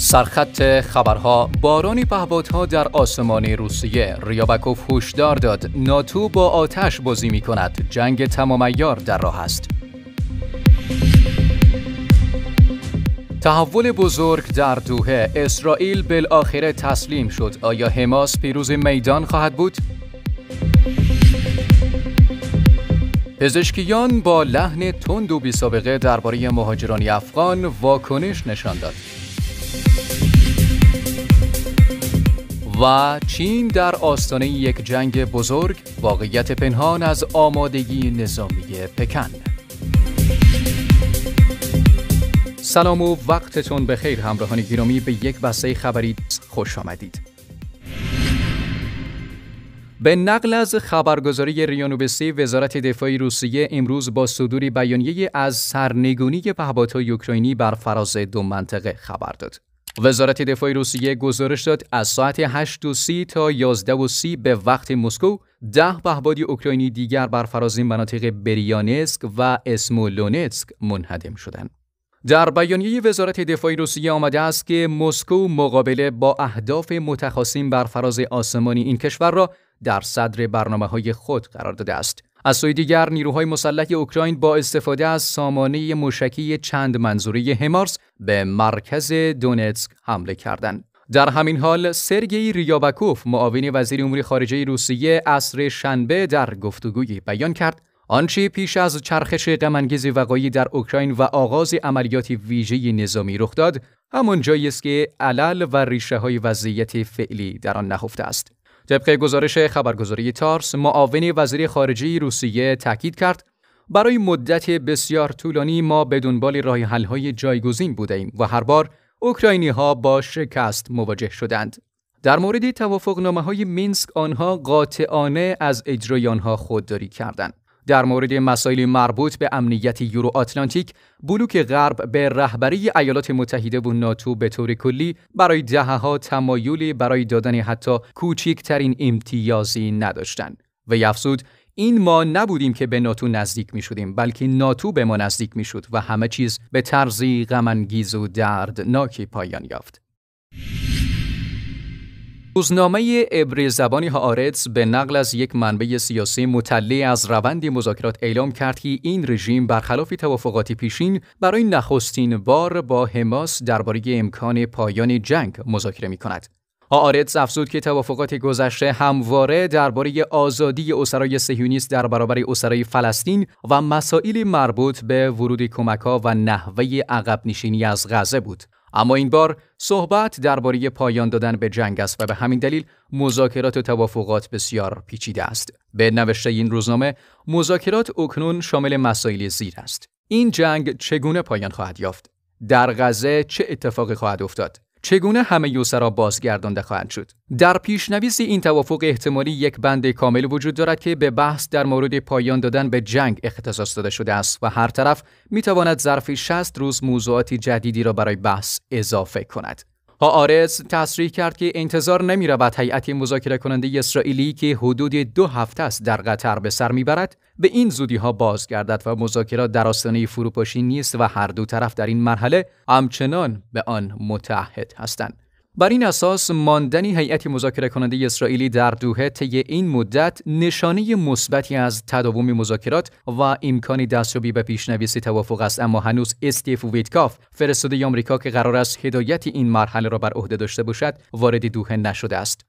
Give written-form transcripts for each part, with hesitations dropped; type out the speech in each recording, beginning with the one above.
سرخط خبرها: بارانی پهپادها در آسمان روسیه. ریابکوف هشدار داد ناتو با آتش بازی می کند، جنگ تمام عیار در راه است. تحول بزرگ در دوحه: اسرائیل بالاخره تسلیم شد. آیا حماس پیروز میدان خواهد بود؟ پزشکیان با لحن تند و بی‌سابقه درباره مهاجران افغان واکنش نشان داد. و چین در آستانه یک جنگ بزرگ، واقعیت پنهان از آمادگی نظامی پکن. سلام و وقتتون بخیر همراهان گرامی، به یک بسته خبری خوش آمدید. به نقل از خبرگزاری ریا نووستی، وزارت دفاع روسیه امروز با صدور بیانیه از سرنگونی پهپادهای اوکراینی بر فراز دو منطقه خبر داد. وزارت دفاع روسیه گزارش داد از ساعت 8:30 تا 11:30 به وقت مسکو 10 پهپاد اوکراینی دیگر بر فراز مناطق بریانسک و اسمولونتسک منهدم شدند. در بیانیه وزارت دفاع روسیه آمده است که مسکو مقابله با اهداف متخاصم بر فراز آسمانی این کشور را در صدر برنامه‌های خود قرار داده است. از سوی دیگر نیروهای مسلح اوکراین با استفاده از سامانه موشکی چند منظوره همارس به مرکز دونتسک حمله کردند. در همین حال سرگئی ریابکوف، معاون وزیر امور خارجه روسیه، عصر شنبه در گفتگویی بیان کرد آنچه پیش از چرخش غم‌انگیز وقایع در اوکراین و آغاز عملیات ویژه نظامی رخ داد، همان جایی است که علل و ریشه‌های وضعیت فعلی در آن نهفته است. طبق گزارش خبرگزاری تارس، معاون وزیر خارجه روسیه تاکید کرد برای مدت بسیار طولانی ما به دنبال راه حل‌های جایگزین بودیم و هر بار اوکراینی‌ها با شکست مواجه شدند. در مورد توافقنامه‌های مینسک آنها قاطعانه از اجرای آنها خودداری کردند. در مورد مسائل مربوط به امنیت یورو آتلانتیک، بلوک غرب به رهبری ایالات متحده و ناتو به طور کلی برای دهه‌ها تمایلی برای دادن حتی کوچکترین امتیازی نداشتند. و افزود این ما نبودیم که به ناتو نزدیک می شدیم، بلکه ناتو به ما نزدیک می شد و همه چیز به طرزی غم‌انگیز و دردناکی پایان یافت. روزنامه عبری زبانی هآرتز به نقل از یک منبع سیاسی مطلع از روند مذاکرات اعلام کرد که این رژیم برخلاف توافقات پیشین برای نخستین بار با حماس درباره امکان پایان جنگ مذاکره می‌کند. هآرتز افزود که توافقات گذشته همواره درباره آزادی اسرای صهیونیست در برابر اسرای فلسطین و مسائل مربوط به ورود کمک‌ها و نحوه عقب نشینی از غزه بود. اما این بار صحبت درباره پایان دادن به جنگ است و به همین دلیل مذاکرات و توافقات بسیار پیچیده است. به نوشته این روزنامه، مذاکرات اکنون شامل مسائل زیر است: این جنگ چگونه پایان خواهد یافت؟ در غزه چه اتفاقی خواهد افتاد؟ چگونه همه اسرا بازگردانده خواهند شد؟ در پیشنویس این توافق احتمالی یک بند کامل وجود دارد که به بحث در مورد پایان دادن به جنگ اختصاص داده شده است و هر طرف میتواند ظرف 60 روز موضوعات جدیدی را برای بحث اضافه کند. هآرتز تصریح کرد که انتظار نمی‌رود هیئت مذاکره کننده اسرائیلی که حدود 2 هفته است در قطر به سر میبرد به این زودی‌ها بازگردد و مذاکرات در آستانه فروپاشی نیست و هر دو طرف در این مرحله همچنان به آن متعهد هستند. بر این اساس ماندن هیئت مذاکره کننده اسرائیلی در دوحه طی این مدت نشانه مثبتی از تداوم مذاکرات و امکان دستیابی به پیشنویس توافق است، اما هنوز استیو ویتکاف، فرستاده آمریکا که قرار است هدایت این مرحله را بر عهده داشته باشد، وارد دوحه نشده است.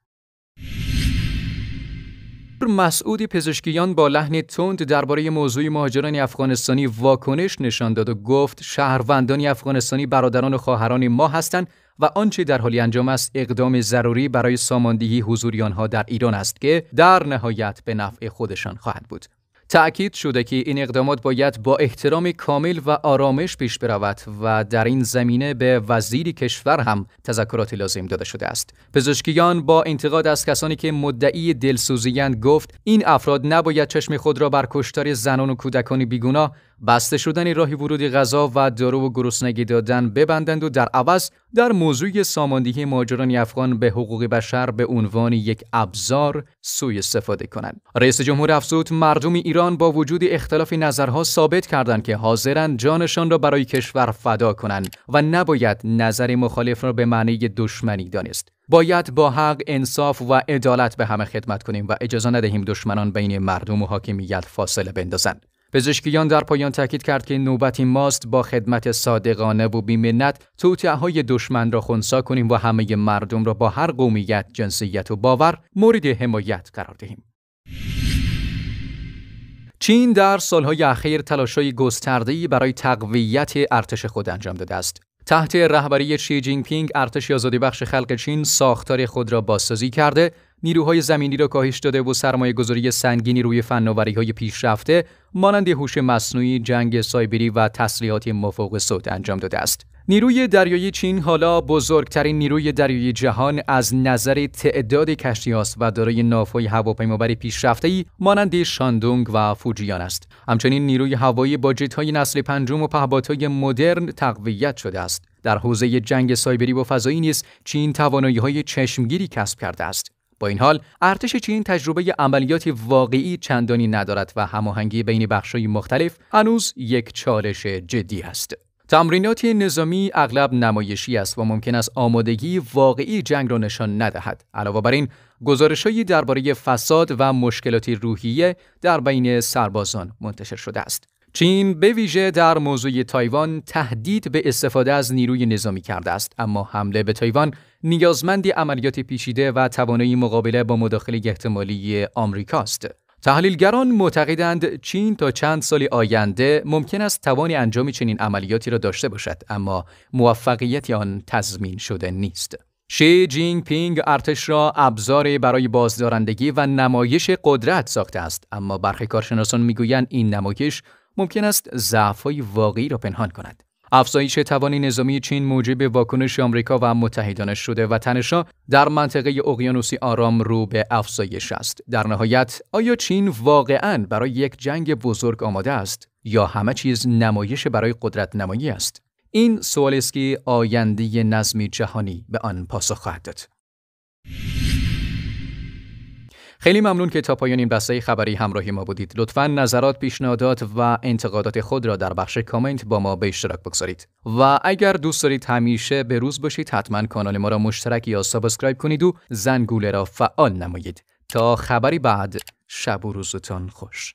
مسعود پزشکیان با لحن تند درباره موضوع مهاجران افغانستانی واکنش نشان داد و گفت شهروندان افغانستانی برادران و خواهران ما هستند و آنچه در حال انجام است اقدام ضروری برای ساماندهی حضور آنها در ایران است که در نهایت به نفع خودشان خواهد بود. تأکید شده که این اقدامات باید با احترام کامل و آرامش پیش برود و در این زمینه به وزیر کشور هم تذکرات لازم داده شده است. پزشکیان با انتقاد از کسانی که مدعی دلسوزی‌اند گفت این افراد نباید چشم خود را بر کشتار زنان و کودکان بیگناه، بسته شدن راه ورود غذا و دارو و گرسنگی دادن ببندند و در عوض در موضوع ساماندهی مهاجران افغان به حقوق بشر به عنوان یک ابزار سوء استفاده کنند. رئیس جمهور افزود مردم ایران با وجود اختلاف نظرها ثابت کردند که حاضرند جانشان را برای کشور فدا کنند و نباید نظر مخالف را به معنی دشمنی دانست. باید با حق، انصاف و عدالت به همه خدمت کنیم و اجازه ندهیم دشمنان بین مردم و حاکمیت فاصله بندازند. پزشکیان در پایان تاکید کرد که نوبتی ماست با خدمت صادقانه و بی‌منت توطئه‌های دشمن را خنثی کنیم و همه مردم را با هر قومیت، جنسیت و باور مورد حمایت قرار دهیم. چین در سالهای اخیر تلاش‌های گسترده‌ای برای تقویت ارتش خود انجام داده است. تحت رهبری شی جین پینگ، ارتش آزادیبخش خلق چین ساختار خود را بازسازی کرده، نیروهای زمینی را کاهش داده و سرمایه‌گذاری سنگینی روی فناوری‌های پیشرفته مانند هوش مصنوعی، جنگ سایبری و تسلیحات مافوق‌الصوت انجام داده است. نیروی دریایی چین حالا بزرگترین نیروی دریایی جهان از نظر تعداد کشتی‌هاست و دارای ناوهای هواپیمابر پیشرفته‌ای مانند شاندونگ و فوجیان است. همچنین نیروی هوایی با جت‌های نسل پنجم و پهپادهای مدرن تقویت شده است. در حوزه جنگ سایبری و فضایی نیز چین توانایی‌های چشمگیری کسب کرده است. با این حال، ارتش چین تجربه عملیاتی واقعی چندانی ندارد و هماهنگی بین بخش‌های مختلف هنوز یک چالش جدی است. تمرینات نظامی اغلب نمایشی است و ممکن است آمادگی واقعی جنگ را نشان ندهد. علاوه بر این، گزارش‌هایی درباره فساد و مشکلات روحیه در بین سربازان منتشر شده است. چین به ویژه در موضوع تایوان تهدید به استفاده از نیروی نظامی کرده است، اما حمله به تایوان نیازمند عملیات پیچیده و توانایی مقابله با مداخله احتمالی آمریکاست. تحلیلگران معتقدند چین تا چند سال آینده ممکن است توان انجام چنین عملیاتی را داشته باشد، اما موفقیت آن تضمین شده نیست. شی جین پینگ ارتش را ابزاری برای بازدارندگی و نمایش قدرت ساخته است، اما برخی کارشناسان میگویند این نمایش ممکن است ضعف‌های واقعی را پنهان کند. افزایش توان نظامی چین موجب واکنش آمریکا و متحدانش شده و تنش‌ها در منطقه اقیانوسی آرام رو به افزایش است. در نهایت، آیا چین واقعاً برای یک جنگ بزرگ آماده است یا همه چیز نمایش برای قدرت نمایی است؟ این سوالی است که آینده نظم جهانی به آن پاسخ خواهد داد. خیلی ممنون که تا پایان این بسته خبری همراهی ما بودید. لطفاً نظرات، پیشنهادات و انتقادات خود را در بخش کامنت با ما به اشتراک بگذارید. و اگر دوست دارید همیشه به روز باشید، حتماً کانال ما را مشترک یا سابسکرایب کنید و زنگوله را فعال نمایید. تا خبری بعد، شب و روزتان خوش.